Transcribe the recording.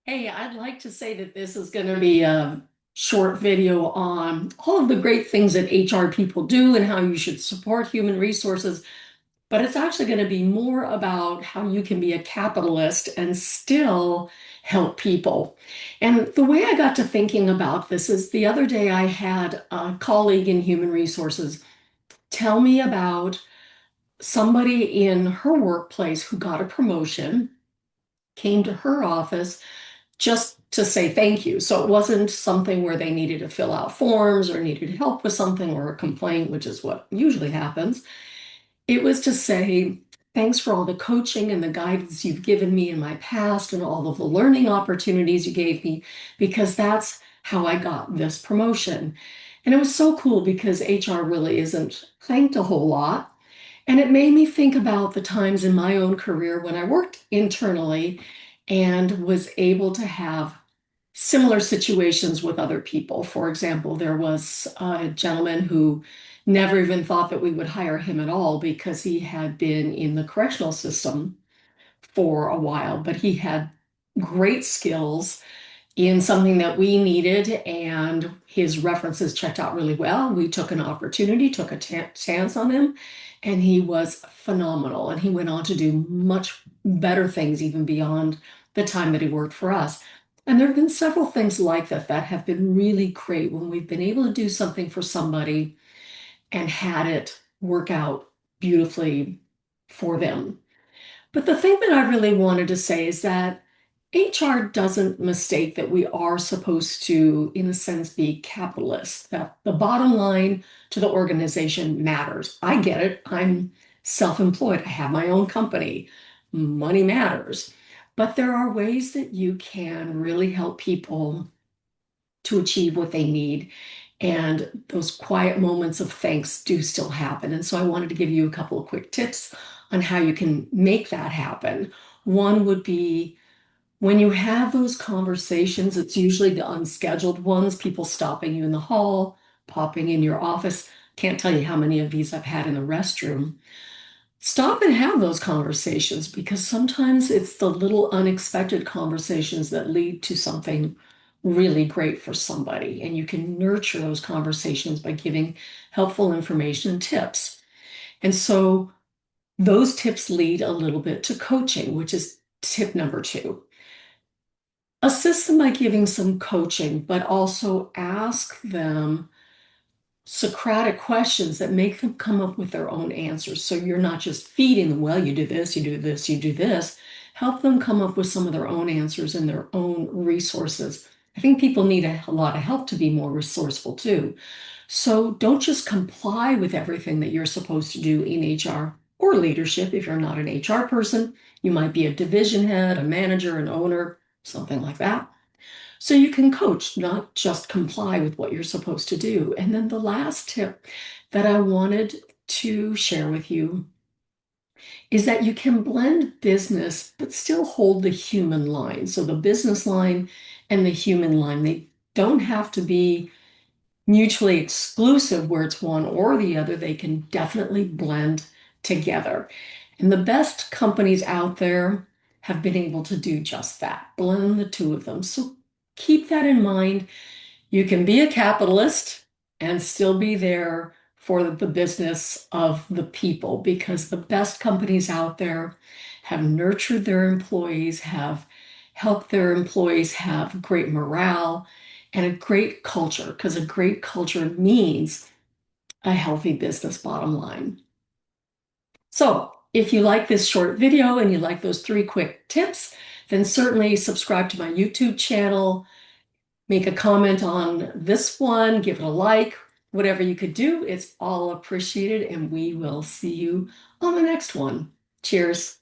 Hey, I'd like to say that this is going to be a short video on all of the great things that HR people do and how you should support human resources, but it's actually going to be more about how you can be a capitalist and still help people. And the way I got to thinking about this is the other day I had a colleague in human resources tell me about somebody in her workplace who got a promotion, came to her office just to say thank you. So it wasn't something where they needed to fill out forms or needed help with something or a complaint, which is what usually happens. It was to say, thanks for all the coaching and the guidance you've given me in my past and all of the learning opportunities you gave me, because that's how I got this promotion. And it was so cool because HR really isn't thanked a whole lot. And it made me think about the times in my own career when I worked internally and was able to have similar situations with other people. For example, there was a gentleman who never even thought that we would hire him at all because he had been in the correctional system for a while, but he had great skills in something that we needed, and his references checked out really well. We took an opportunity, took a chance on him, and he was phenomenal. And he went on to do much better things even beyond the time that he worked for us. And there have been several things like that that have been really great when we've been able to do something for somebody and had it work out beautifully for them. But the thing that I really wanted to say is that HR doesn't mistake that we are supposed to, in a sense, be capitalist, that the bottom line to the organization matters. I get it. I'm self-employed. I have my own company. Money matters. But there are ways that you can really help people to achieve what they need. And those quiet moments of thanks do still happen. And so I wanted to give you a couple of quick tips on how you can make that happen. One would be when you have those conversations, it's usually the unscheduled ones, people stopping you in the hall, popping in your office. Can't tell you how many of these I've had in the restroom. Stop and have those conversations because sometimes it's the little unexpected conversations that lead to something really great for somebody. And you can nurture those conversations by giving helpful information and tips. And so those tips lead a little bit to coaching, which is tip number two. Assist them by giving some coaching, but also ask them Socratic questions that make them come up with their own answers. So you're not just feeding them, well, you do this, you do this, you do this. Help them come up with some of their own answers and their own resources. I think people need a lot of help to be more resourceful too. So don't just comply with everything that you're supposed to do in HR or leadership. If you're not an HR person, you might be a division head, a manager, an owner, something like that. So you can coach, not just comply with what you're supposed to do. And then the last tip that I wanted to share with you is that you can blend business, but still hold the human line. So the business line and the human line, they don't have to be mutually exclusive where it's one or the other. They can definitely blend together. And the best companies out there have been able to do just that, blend the two of them. So keep that in mind. You can be a capitalist and still be there for the business of the people because the best companies out there have nurtured their employees, have helped their employees have great morale and a great culture, because a great culture means a healthy business bottom line. So if you like this short video and you like those three quick tips, then certainly subscribe to my YouTube channel, make a comment on this one, give it a like, whatever you could do, it's all appreciated, and we will see you on the next one. Cheers.